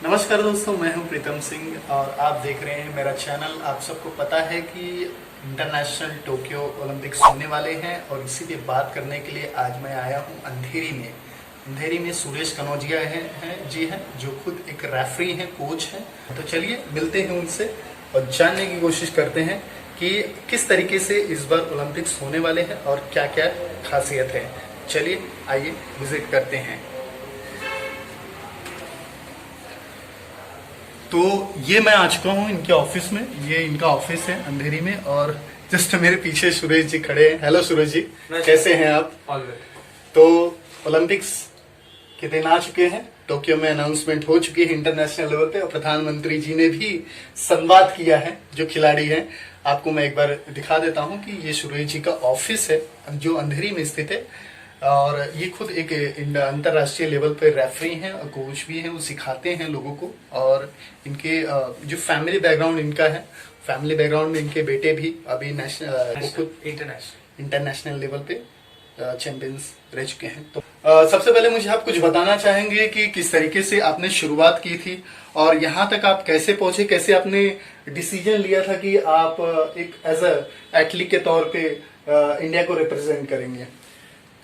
नमस्कार दोस्तों, मैं हूं प्रीतम सिंह और आप देख रहे हैं मेरा चैनल। आप सबको पता है कि इंटरनेशनल टोक्यो ओलंपिक्स होने वाले हैं और इसी पे बात करने के लिए आज मैं आया हूं अंधेरी में। अंधेरी में सुरेश कनौजिया जी हैं जो खुद एक रेफरी हैं, कोच हैं। तो चलिए मिलते हैं उनसे और जानने की कोशिश करते हैं कि किस तरीके से इस बार ओलंपिक्स होने वाले हैं और क्या क्या खासियत है। चलिए आइए विजिट करते हैं। तो ये मैं आ चुका हूँ इनके ऑफिस में। ये इनका ऑफिस है अंधेरी में और जस्ट मेरे पीछे सुरेश जी खड़े हैं। हेलो सुरेश जी, कैसे हैं आप? तो ओलंपिक्स के दिन आ चुके हैं, टोक्यो में अनाउंसमेंट हो चुकी है इंटरनेशनल लेवल पे और प्रधानमंत्री जी ने भी संवाद किया है जो खिलाड़ी हैं। आपको मैं एक बार दिखा देता हूँ कि ये सुरेश जी का ऑफिस है जो अंधेरी में स्थित है और ये खुद एक अंतरराष्ट्रीय लेवल पे रेफरी हैं और कोच भी हैं। वो सिखाते हैं लोगों को और इनके जो फैमिली बैकग्राउंड इनका है, फैमिली बैकग्राउंड में इनके बेटे भी अभी इंटरनेशनल लेवल पे चैंपियंस रह चुके हैं। तो सबसे पहले मुझे आप कुछ बताना चाहेंगे कि किस तरीके से आपने शुरुआत की थी और यहाँ तक आप कैसे पहुंचे, कैसे आपने डिसीजन लिया था कि आप एक एज अ एथलीट के तौर पे इंडिया को रिप्रेजेंट करेंगे?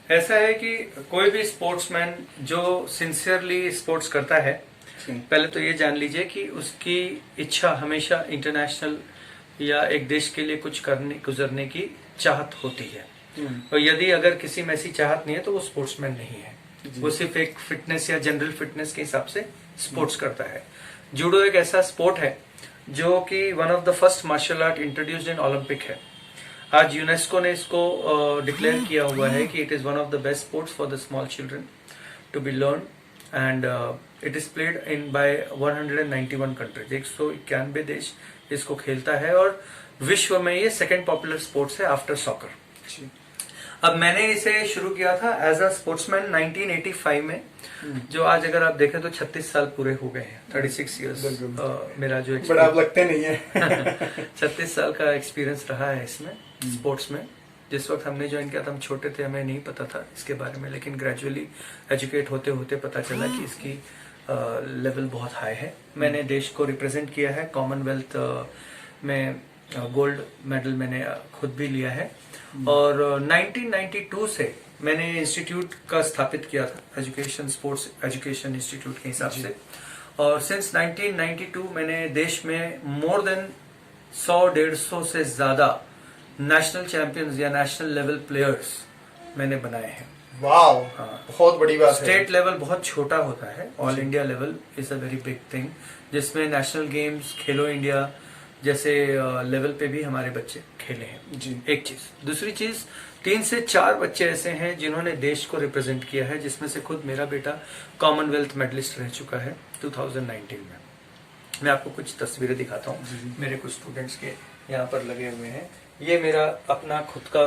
ऐसा है कि कोई भी स्पोर्ट्समैन जो सिंसियरली स्पोर्ट्स करता है, पहले तो ये जान लीजिए कि उसकी इच्छा हमेशा इंटरनेशनल या एक देश के लिए कुछ गुजरने की चाहत होती है। और यदि अगर किसी में ऐसी चाहत नहीं है तो वो स्पोर्ट्समैन नहीं है। वो सिर्फ एक फिटनेस या जनरल फिटनेस के हिसाब से स्पोर्ट्स करता है। जूडो एक ऐसा स्पोर्ट है जो कि one of the first martial art introduced in Olympic है। आज यूनेस्को ने इसको डिक्लेयर किया हुआ है कि it is one of the best sports for the small children to be learn and it is played in by 191 countries. 191 देश इसको खेलता है और विश्व में ये सेकंड पॉपुलर स्पोर्ट्स है आफ्टर सॉकर। अब मैंने इसे शुरू किया था एज अ स्पोर्ट्समैन 1985 में, जो आज अगर आप देखें तो 36 साल पूरे हो गए हैं। 36 इयर्स मेरा जो बट आप लगते नहीं है 36 साल का एक्सपीरियंस रहा है इसमें स्पोर्ट्स में। जिस वक्त हमने ज्वाइन किया था हम छोटे थे, हमें नहीं पता था इसके बारे में, लेकिन ग्रेजुअली एजुकेट होते होते पता चला कि इसकी लेवल बहुत हाई है। मैंने देश को रिप्रेजेंट किया है कॉमनवेल्थ में, गोल्ड मेडल मैंने खुद भी लिया है और 1992 से मैंने इंस्टीट्यूट का स्थापित किया था, एजुकेशन स्पोर्ट्स एजुकेशन इंस्टीट्यूट के हिसाब से। और सिंस 1992 मैंने देश में मोर देन 100-150 से ज्यादा नेशनल चैंपियंस या नेशनल लेवल प्लेयर्स मैंने बनाए हैं। वाव, बहुत बड़ी बात है। स्टेट लेवल बहुत छोटा होता है, all India level is a very big thing, जिसमें नेशनल गेम्स, खेलो इंडिया जैसे लेवल पे भी हमारे बच्चे खेले हैं जी। एक चीज, दूसरी चीज 3 से 4 बच्चे ऐसे हैं जिन्होंने देश को रिप्रेजेंट किया है, जिसमें से खुद मेरा बेटा कॉमनवेल्थ मेडलिस्ट रह चुका है 2019 में। मैं आपको कुछ तस्वीरें दिखाता हूँ मेरे कुछ स्टूडेंट्स के यहाँ पर लगे हुए हैं। ये मेरा अपना खुद का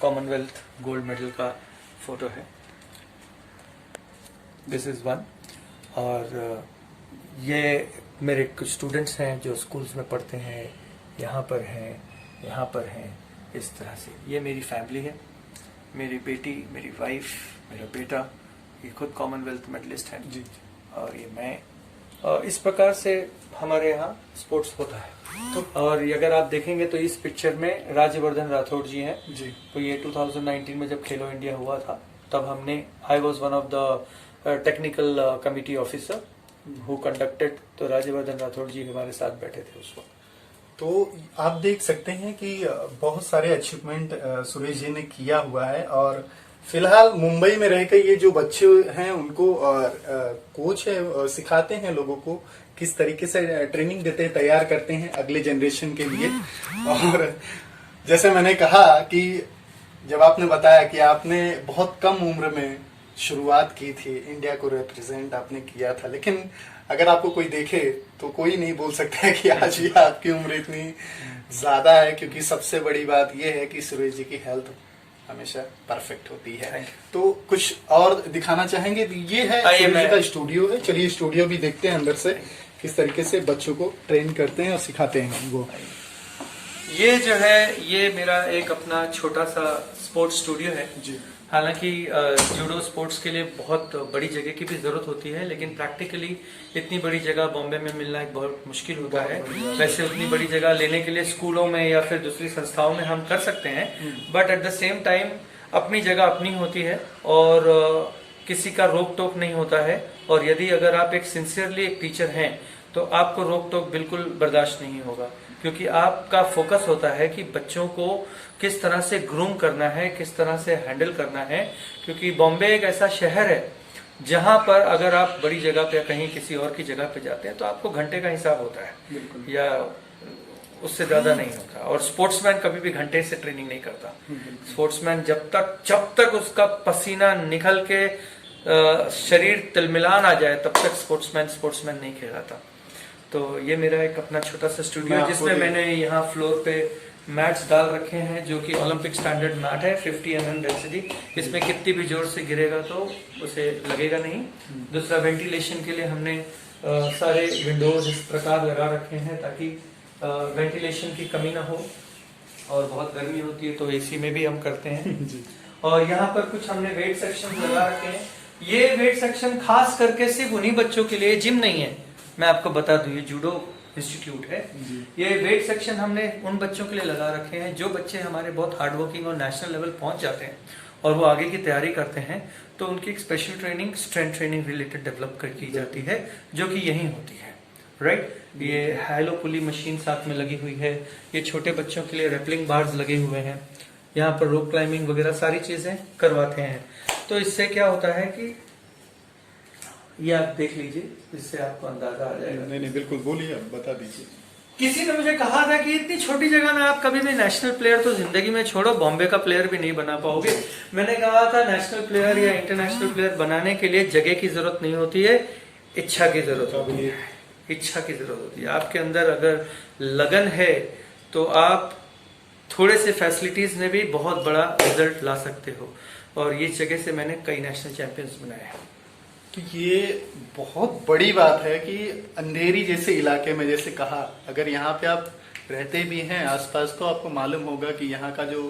कॉमनवेल्थ गोल्ड मेडल का फोटो है, दिस इज वन। और ये मेरे कुछ स्टूडेंट्स हैं जो स्कूल्स में पढ़ते हैं, यहाँ पर हैं, इस तरह से। ये मेरी फैमिली है, मेरी बेटी, मेरी वाइफ, मेरा बेटा, ये खुद कॉमनवेल्थ मेडलिस्ट है जी। और ये मैं, और इस प्रकार से हमारे यहाँ स्पोर्ट्स होता है। तो और अगर आप देखेंगे तो इस पिक्चर में राज्यवर्धन राठौड़ जी हैं जी। तो ये 2019 में जब खेलो इंडिया हुआ था तब हमने, I was one of the technical committee officer who conducted, तो राज्यवर्धन राठौड़ जी हमारे साथ बैठे थे उस वक्त। तो आप देख सकते हैं कि बहुत सारे अचीवमेंट सुरेश जी ने किया हुआ है और फिलहाल मुंबई में रहकर ये जो बच्चे हैं उनको कोच है, सिखाते हैं लोगों को किस तरीके से ट्रेनिंग देते हैं, तैयार करते हैं अगले जनरेशन के लिए। और जैसे मैंने कहा कि जब आपने बताया कि आपने बहुत कम उम्र में शुरुआत की थी, इंडिया को रिप्रेजेंट आपने किया था, लेकिन अगर आपको कोई देखे तो कोई नहीं बोल सकता है कि आज भी आपकी उम्र इतनी ज्यादा है, क्योंकि सबसे बड़ी बात यह है कि सुरेश जी की हेल्थ हमेशा परफेक्ट होती है। तो कुछ और दिखाना चाहेंगे? ये है सुरेश जी का स्टूडियो है। चलिए स्टूडियो भी देखते हैं अंदर से किस तरीके से बच्चों को ट्रेन करते हैं और सिखाते हैं वो। ये जो है ये मेरा एक अपना छोटा सा स्पोर्ट्स स्टूडियो है जी। हालांकि जूडो स्पोर्ट्स के लिए बहुत बड़ी जगह की भी ज़रूरत होती है, लेकिन प्रैक्टिकली इतनी बड़ी जगह बॉम्बे में मिलना एक बहुत मुश्किल होता है। वैसे उतनी बड़ी जगह लेने के लिए स्कूलों में या फिर दूसरी संस्थाओं में हम कर सकते हैं, but at the same time अपनी जगह अपनी होती है और किसी का रोक टोक नहीं होता है। और यदि अगर आप एक सिंसियरली एक टीचर हैं तो आपको रोक टोक बिल्कुल बर्दाश्त नहीं होगा, क्योंकि आपका फोकस होता है कि बच्चों को किस तरह से ग्रूम करना है, किस तरह से हैंडल करना है। क्योंकि बॉम्बे एक ऐसा शहर है जहां पर अगर आप बड़ी जगह पे कहीं किसी और की जगह पे जाते हैं तो आपको घंटे का हिसाब होता है या उससे ज्यादा नहीं होता। और स्पोर्ट्समैन कभी भी घंटे से ट्रेनिंग नहीं करता। स्पोर्ट्समैन जब तक उसका पसीना निकल के शरीर तिलमिलान आ जाए तब तक स्पोर्ट्समैन नहीं कहलाता। तो ये मेरा एक अपना छोटा सा स्टूडियो जिसमें मैंने यहाँ फ्लोर पे मैट्स डाल रखे हैं जो कि ओलंपिक स्टैंडर्ड मैट है, 50 mm डेंसिटी। इसमें कितनी भी जोर से गिरेगा तो उसे लगेगा नहीं। दूसरा, वेंटिलेशन के लिए हमने सारे विंडोज इस प्रकार लगा रखे हैं ताकि वेंटिलेशन की कमी ना हो। और बहुत गर्मी होती है तो एसी में भी हम करते हैं। और यहाँ पर कुछ हमने वेट सेक्शन लगा रखे हैं। ये वेट सेक्शन खास करके सिर्फ उन्हीं बच्चों के लिए, जिम नहीं है, मैं आपको बता दूं, ये जूडो इंस्टीट्यूट है। ये वेट सेक्शन हमने उन बच्चों के लिए लगा रखे हैं जो बच्चे हमारे बहुत हार्ड वर्किंग और नेशनल लेवल पहुंच जाते हैं और वो आगे की तैयारी करते हैं, तो उनकी एक special training, strength training related develop कर की जाती है जो कि यहीं होती है, राइट। ये हैलो पुली मशीन साथ में लगी हुई है। ये छोटे बच्चों के लिए रेपलिंग बार्स लगे हुए हैं। यहाँ पर रोप क्लाइंबिंग वगैरह सारी चीजें करवाते हैं। तो इससे क्या होता है कि ये आप देख लीजिए, इससे आपको अंदाजा आ जाएगा। नहीं बिल्कुल, बोलिए, आप बता दीजिए। किसी ने मुझे कहा था कि इतनी छोटी जगह में आप कभी भी नेशनल प्लेयर तो जिंदगी में छोड़ो, बॉम्बे का प्लेयर भी नहीं बना पाओगे। मैंने कहा था नेशनल प्लेयर या इंटरनेशनल प्लेयर बनाने के लिए जगह की जरूरत नहीं होती है, इच्छा की जरूरत होती है। इच्छा की जरूरत होती है। आपके अंदर अगर लगन है तो आप थोड़े से फैसिलिटीज में भी बहुत बड़ा रिजल्ट ला सकते हो। और ये जगह से मैंने कई नेशनल चैंपियंस बनाए हैं। तो ये बहुत बड़ी बात है कि अंधेरी जैसे इलाके में, जैसे कहा, अगर यहाँ पे आप रहते भी हैं आसपास तो आपको मालूम होगा कि यहाँ का जो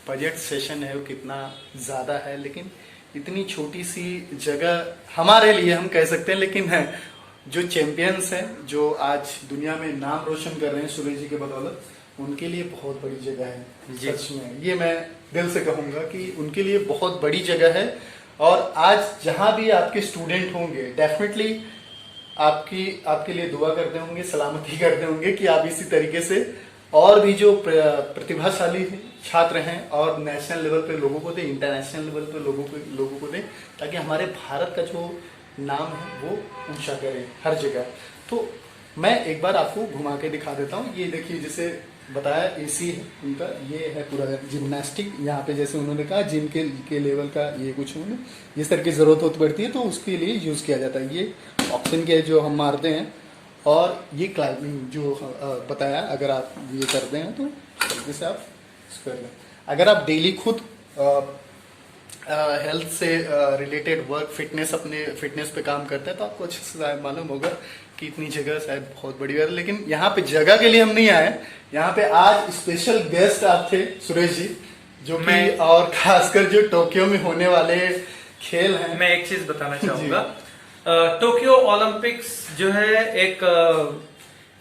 बजट सेशन है वो कितना ज़्यादा है। लेकिन इतनी छोटी सी जगह हमारे लिए हम कह सकते हैं, लेकिन है जो चैंपियंस हैं जो आज दुनिया में नाम रोशन कर रहे हैं सुरेश जी के बदौलत, उनके लिए बहुत बड़ी जगह है। सच में ये मैं दिल से कहूँगा कि उनके लिए बहुत बड़ी जगह है। और आज जहां भी आपके स्टूडेंट होंगे डेफिनेटली आपके लिए दुआ करते होंगे, सलामती करते होंगे कि आप इसी तरीके से और भी जो प्रतिभाशाली छात्र हैं और नेशनल लेवल पे लोगों को दें, इंटरनेशनल लेवल पे लोगों को दें, ताकि हमारे भारत का जो नाम है वो ऊंचा करें हर जगह। तो मैं एक बार आपको घुमा के दिखा देता हूँ। ये देखिए, जैसे बताया एसी है उनका, ये है पूरा जिम्नास्टिक। यहाँ पे जैसे उन्होंने कहा जिम के लेवल का ये कुछ उन्होंने इस तरह की ज़रूरत होती पड़ती है तो उसके लिए यूज़ किया जाता है। ये ऑक्सीजन के जो हम मारते हैं, और ये क्लाइंबिंग जो बताया, अगर आप ये करते हैं तो तरीके से आप कर लें। अगर आप डेली खुद हेल्थ से रिलेटेड वर्क, अपने फिटनेस पे काम करते हैं तो आपको अच्छे से मालूम होगा कि इतनी जगह शायद बहुत बड़ी बात है। लेकिन यहाँ पे जगह के लिए हम नहीं आए, यहाँ पे आज स्पेशल गेस्ट आप थे सुरेश जी, जो कि और खासकर जो टोक्यो में होने वाले खेल हैं। मैं एक चीज बताना चाहूंगा, टोक्यो ओलंपिक्स जो है एक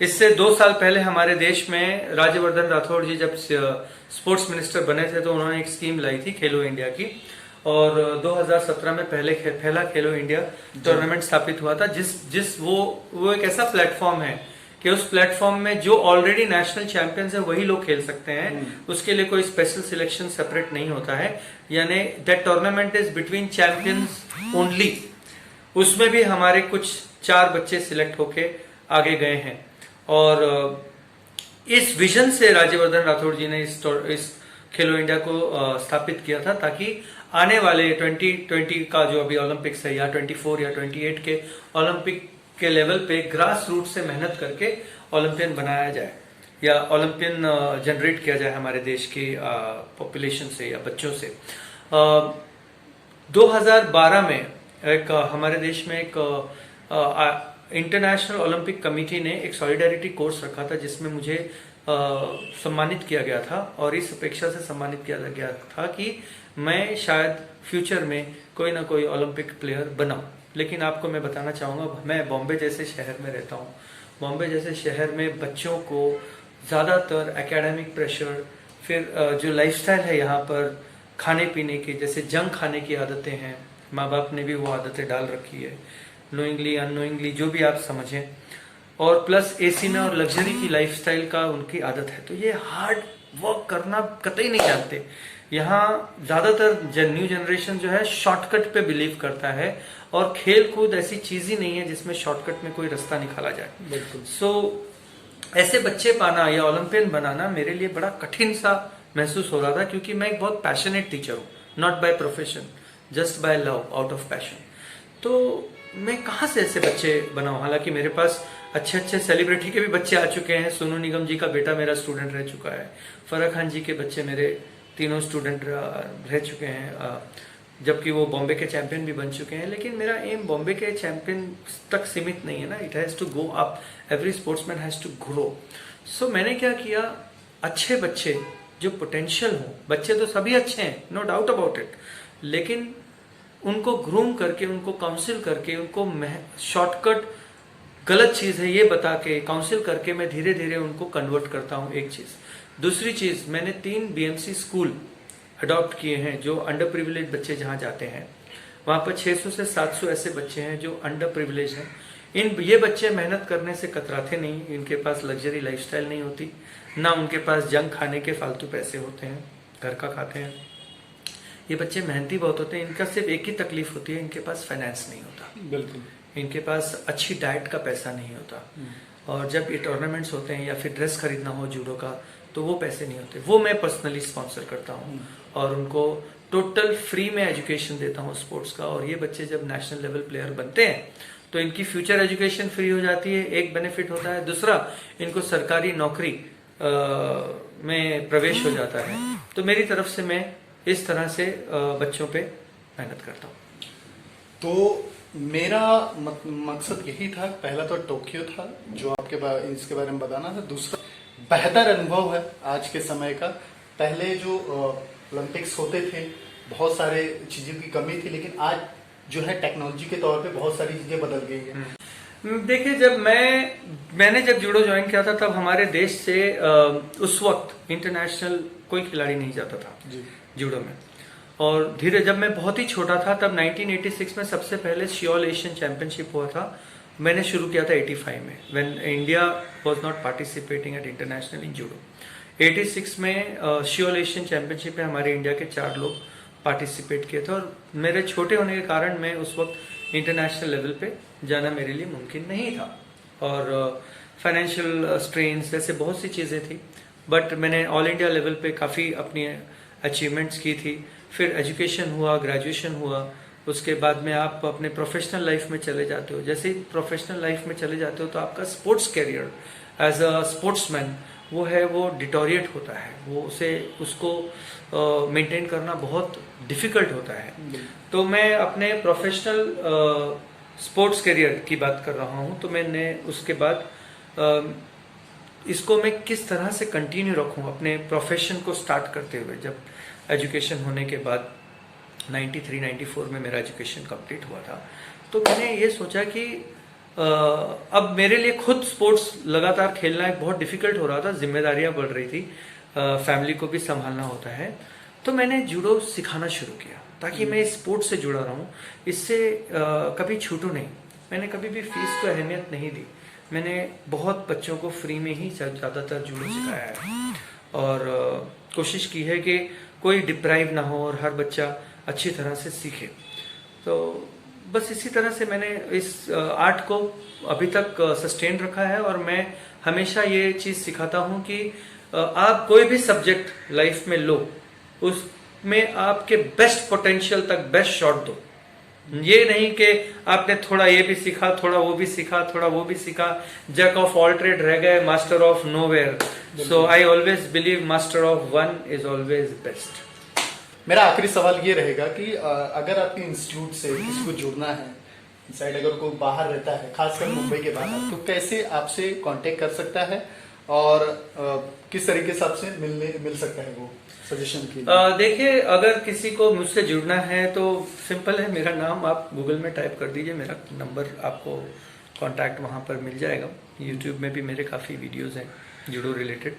इससे 2 साल पहले हमारे देश में राज्यवर्धन राठौड़ जी जब स्पोर्ट्स मिनिस्टर बने थे तो उन्होंने एक स्कीम लाई थी खेलो इंडिया की। और 2017 में पहला खेलो इंडिया टूर्नामेंट स्थापित हुआ था, जिस वो एक ऐसा प्लेटफॉर्म है कि उस प्लेटफॉर्म में जो ऑलरेडी नेशनल चैंपियंस है वही लोग खेल सकते हैं। उसके लिए कोई स्पेशल सिलेक्शन सेपरेट नहीं होता है, यानी that tournament is between champions only. उसमें भी हमारे कुछ 4 बच्चे सिलेक्ट होके आगे गए हैं। और इस विजन से राज्यवर्धन राठौड़ जी ने इस खेलो इंडिया को स्थापित किया था, ताकि आने वाले 2020 का जो अभी ओलंपिक्स है या 24 या 28 के ओलंपिक के लेवल पे ग्रास रूट से मेहनत करके ओलंपियन बनाया जाए या ओलंपियन जनरेट किया जाए हमारे देश की पॉपुलेशन से या बच्चों से। 2012 में एक हमारे देश में एक इंटरनेशनल ओलंपिक कमेटी ने एक सॉलिडारिटी कोर्स रखा था, जिसमें मुझे सम्मानित किया गया था, और इस अपेक्षा से सम्मानित किया गया था कि मैं शायद फ्यूचर में कोई ना कोई ओलंपिक प्लेयर बनाऊं। लेकिन आपको मैं बताना चाहूँगा, मैं बॉम्बे जैसे शहर में रहता हूँ। बॉम्बे जैसे शहर में बच्चों को ज़्यादातर एकेडमिक प्रेशर, फिर जो लाइफस्टाइल है यहाँ पर खाने पीने की, जैसे जंक खाने की आदतें हैं, माँ बाप ने भी वो आदतें डाल रखी है, नोइंगली अननोइंगली जो भी आप समझें, और प्लस एसी में और लग्जरी की लाइफस्टाइल का उनकी आदत है। तो ये हार्ड वर्क करना कतई नहीं जानते। यहाँ ज़्यादातर न्यू जनरेशन जो है शॉर्टकट पे बिलीव करता है, और खेल कूद ऐसी चीज़ ही नहीं है जिसमें शॉर्टकट में कोई रास्ता निकाला जाए। बिल्कुल। सो ऐसे बच्चे पाना या ओलंपियन बनाना मेरे लिए बड़ा कठिन सा महसूस हो रहा था, क्योंकि मैं एक बहुत पैशनेट टीचर हूँ, not by profession, just by love, out of passion. तो मैं कहाँ से ऐसे बच्चे बनाऊँ? हालांकि मेरे पास अच्छे अच्छे सेलिब्रिटी के भी बच्चे आ चुके हैं। सोनू निगम जी का बेटा मेरा स्टूडेंट रह चुका है, फराह खान जी के बच्चे मेरे तीनों स्टूडेंट रह चुके हैं, जबकि वो बॉम्बे के चैंपियन भी बन चुके हैं। लेकिन मेरा एम बॉम्बे के चैंपियन तक सीमित नहीं है ना, it has to go up, every sportsman has to grow. So मैंने क्या किया, अच्छे बच्चे जो पोटेंशियल हो, बच्चे तो सभी अच्छे हैं, नो डाउट अबाउट इट, लेकिन उनको ग्रूम करके, उनको काउंसिल करके, उनको शॉर्टकट गलत चीज़ है ये बता के, काउंसिल करके मैं धीरे धीरे उनको कन्वर्ट करता हूँ। एक चीज़। दूसरी चीज़, मैंने 3 बीएमसी स्कूल अडॉप्ट किए हैं जो अंडर प्रिविलेज बच्चे जहाँ जाते हैं। वहाँ पर 600 से 700 ऐसे बच्चे हैं जो अंडर प्रिविलेज हैं। ये बच्चे मेहनत करने से कतराते नहीं, इनके पास लग्जरी लाइफस्टाइल नहीं होती, ना उनके पास जंक खाने के फालतू पैसे होते हैं, घर का खाते हैं। ये बच्चे मेहनती बहुत होते हैं। इनका सिर्फ एक ही तकलीफ होती है, इनके पास फाइनेंस नहीं होता। बिल्कुल। इनके पास अच्छी डाइट का पैसा नहीं होता, और जब ये टूर्नामेंट्स होते हैं या फिर ड्रेस खरीदना हो जूडो का, तो वो पैसे नहीं होते। वो मैं पर्सनली स्पॉन्सर करता हूँ और उनको टोटल फ्री में एजुकेशन देता हूँ स्पोर्ट्स का। और ये बच्चे जब नेशनल लेवल प्लेयर बनते हैं तो इनकी फ्यूचर एजुकेशन फ्री हो जाती है, एक बेनिफिट होता है। दूसरा, इनको सरकारी नौकरी में प्रवेश हो जाता है। तो मेरी तरफ से मैं इस तरह से बच्चों पे मेहनत करता हूँ। तो मेरा मकसद यही था। पहला तो टोक्यो था जो आपके इसके बारे में बताना था। दूसरा, बेहतर अनुभव है आज के समय का। पहले जो ओलंपिक्स होते थे बहुत सारे चीज़ों की कमी थी, लेकिन आज जो है टेक्नोलॉजी के तौर पे बहुत सारी चीज़ें बदल गई है। देखिए, जब मैंने जब जूडो ज्वाइन किया था तब हमारे देश से उस वक्त इंटरनेशनल कोई खिलाड़ी नहीं जाता था जूडो में। और धीरे जब मैं बहुत ही छोटा था तब 1986 में सबसे पहले सियोल एशियन चैंपियनशिप हुआ था। मैंने शुरू किया था 85 में, when India was not participating at international in judo. 86 में सियोल एशियन चैंपियनशिप में हमारे इंडिया के 4 लोग पार्टिसिपेट किए थे, और मेरे छोटे होने के कारण मैं उस वक्त इंटरनेशनल लेवल पे जाना मेरे लिए मुमकिन नहीं था, और फाइनेंशियल स्ट्रेन्स जैसे बहुत सी चीज़ें थी। बट मैंने ऑल इंडिया लेवल पे काफ़ी अपनी अचीवमेंट्स की थी। फिर एजुकेशन हुआ, ग्रेजुएशन हुआ, उसके बाद में आप अपने प्रोफेशनल लाइफ में चले जाते हो। जैसे ही प्रोफेशनल लाइफ में चले जाते हो तो आपका sports career as a sportsman वो डिटोरिएट होता है, उसको मेंटेन करना बहुत डिफिकल्ट होता है। तो मैं अपने प्रोफेशनल स्पोर्ट्स करियर की बात कर रहा हूँ। तो मैंने उसके बाद इसको मैं किस तरह से कंटिन्यू रखूँ अपने प्रोफेशन को स्टार्ट करते हुए। जब एजुकेशन होने के बाद 93-94 में मेरा एजुकेशन कंप्लीट हुआ था, तो मैंने ये सोचा कि अब मेरे लिए खुद स्पोर्ट्स लगातार खेलना एक बहुत डिफिकल्ट हो रहा था, जिम्मेदारियां बढ़ रही थी, फैमिली को भी संभालना होता है। तो मैंने जूडो सिखाना शुरू किया ताकि मैं इस स्पोर्ट्स से जुड़ा रहूं, इससे कभी छूटूं नहीं। मैंने कभी भी फीस को अहमियत नहीं दी। मैंने बहुत बच्चों को फ्री में ही ज़्यादातर जूडो सिखाया है, और कोशिश की है कि कोई डिप्राइव ना हो और हर बच्चा अच्छी तरह से सीखे। तो बस इसी तरह से मैंने इस आर्ट को अभी तक सस्टेन रखा है, और मैं हमेशा ये चीज़ सिखाता हूँ कि आप कोई भी सब्जेक्ट लाइफ में लो, उसमें आपके बेस्ट पोटेंशियल तक बेस्ट शॉट दो। ये नहीं कि आपने थोड़ा ये भी सीखा, थोड़ा वो भी सीखा, थोड़ा वो भी सीखा, जैक ऑफ ऑल ट्रेड रह गए, master of nowhere. So I always believe master of one is always best. मेरा आखिरी सवाल ये रहेगा कि अगर आपके इंस्टीट्यूट से किसी को जुड़ना है, साइड अगर कोई बाहर रहता है, खासकर मुंबई के बाहर, तो कैसे आपसे कांटेक्ट कर सकता है और किस तरीके से आपसे मिल सकता है वो सजेशन के लिए? देखिए, अगर किसी को मुझसे जुड़ना है तो सिंपल है, मेरा नाम आप गूगल में टाइप कर दीजिए, मेरा नंबर आपको कांटेक्ट वहाँ पर मिल जाएगा। यूट्यूब में भी मेरे काफ़ी वीडियोस हैं जूडो रिलेटेड,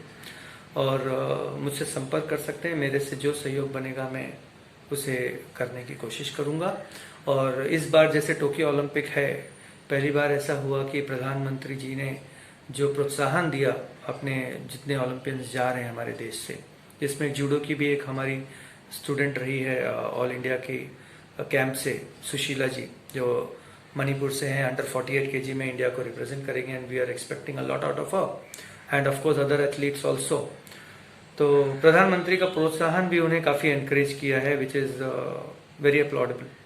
और मुझसे संपर्क कर सकते हैं। मेरे से जो सहयोग बनेगा मैं उसे करने की कोशिश करूँगा। और इस बार जैसे टोक्यो ओलंपिक है, पहली बार ऐसा हुआ कि प्रधानमंत्री जी ने जो प्रोत्साहन दिया अपने जितने ओलंपियंस जा रहे हैं हमारे देश से, जिसमें जूडो की भी एक हमारी स्टूडेंट रही है ऑल इंडिया के कैंप से, सुशीला जी, जो मणिपुर से हैं, अंडर 48 kg में इंडिया को रिप्रेजेंट करेंगे, and we are expecting a lot out of her, and of course other athletes also. तो प्रधानमंत्री का प्रोत्साहन भी उन्हें काफ़ी एनकरेज किया है, विच इज़ वेरी अपलॉडेबल।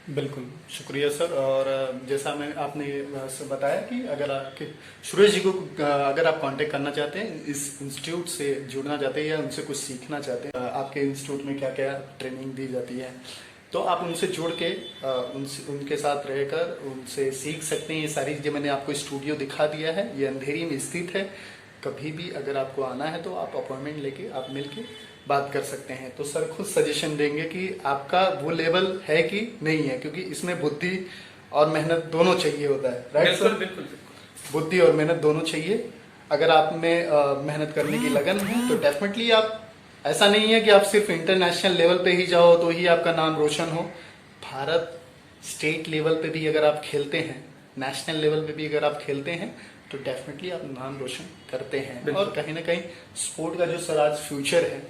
बिल्कुल, शुक्रिया सर। और जैसा मैं आपने बताया कि अगर आपके सुरेश जी को अगर आप कांटेक्ट करना चाहते हैं, इस इंस्टीट्यूट से जुड़ना चाहते हैं या उनसे कुछ सीखना चाहते हैं, आपके इंस्टीट्यूट में क्या क्या ट्रेनिंग दी जाती है, तो आप उनसे जुड़ के उनके साथ रहकर उनसे सीख सकते हैं। ये सारी जो मैंने आपको स्टूडियो दिखा दिया है, ये अंधेरी में स्थित है। कभी भी अगर आपको आना है तो आप अपॉइंटमेंट लेके आप मिलके बात कर सकते हैं। तो सर खुद सजेशन देंगे कि आपका वो लेवल है कि नहीं है, क्योंकि इसमें बुद्धि और मेहनत दोनों चाहिए होता है, राइट सर? बिल्कुल बिल्कुल। बुद्धि और मेहनत दोनों चाहिए। अगर आप में मेहनत करने की लगन है तो डेफिनेटली आप, ऐसा नहीं है कि आप सिर्फ इंटरनेशनल लेवल पे ही जाओ तो ही आपका नाम रोशन हो। भारत स्टेट लेवल पे भी अगर आप खेलते हैं, नेशनल लेवल पे भी अगर आप खेलते हैं तो डेफिनेटली आप नाम रोशन करते हैं। और कहीं ना कहीं स्पोर्ट का जो सर आज फ्यूचर है,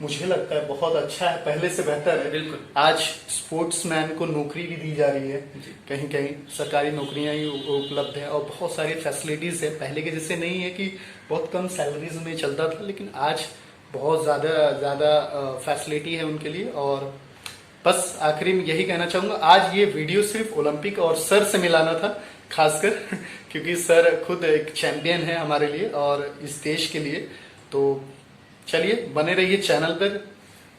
मुझे लगता है बहुत अच्छा है, पहले से बेहतर है। बिल्कुल। आज स्पोर्ट्समैन को नौकरी भी दी जा रही है, कहीं कहीं सरकारी नौकरियां ही उपलब्ध है और बहुत सारी फैसिलिटीज है। पहले के जैसे नहीं है कि बहुत कम सैलरीज में चलता था, लेकिन आज बहुत ज़्यादा फैसिलिटी है उनके लिए। और बस आखिरी में यही कहना चाहूँगा, आज ये वीडियो सिर्फ ओलंपिक और सर से मिलाना था खासकर, क्योंकि सर खुद एक चैंपियन है हमारे लिए और इस देश के लिए। तो चलिए बने रहिए चैनल पर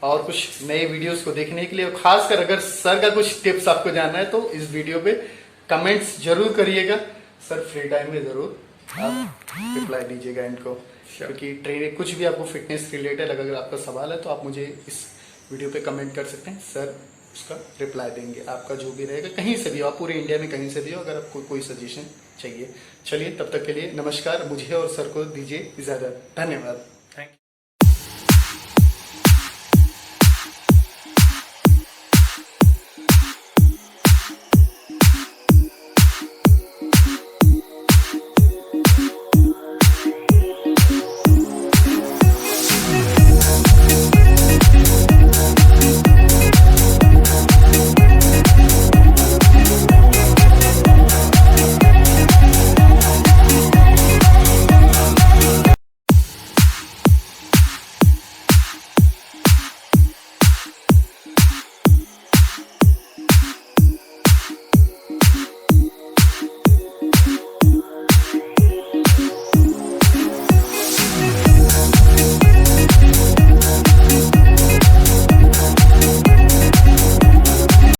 और कुछ नए वीडियोस को देखने के लिए। और खासकर अगर सर का कुछ टिप्स आपको जानना है तो इस वीडियो पे कमेंट्स जरूर करिएगा। सर फ्री टाइम में जरूर आप रिप्लाई दीजिएगा इनको, क्योंकि ट्रेनिंग कुछ भी आपको फिटनेस रिलेटेड अगर आपका सवाल है तो आप मुझे इस वीडियो पे कमेंट कर सकते हैं, सर उसका रिप्लाई देंगे। आपका जो भी रहेगा, कहीं से भी हो, आप पूरे इंडिया में कहीं से भी हो, अगर आपको कोई सजेशन चाहिए। चलिए तब तक के लिए नमस्कार, मुझे और सर को दीजिए इजाजत। धन्यवाद।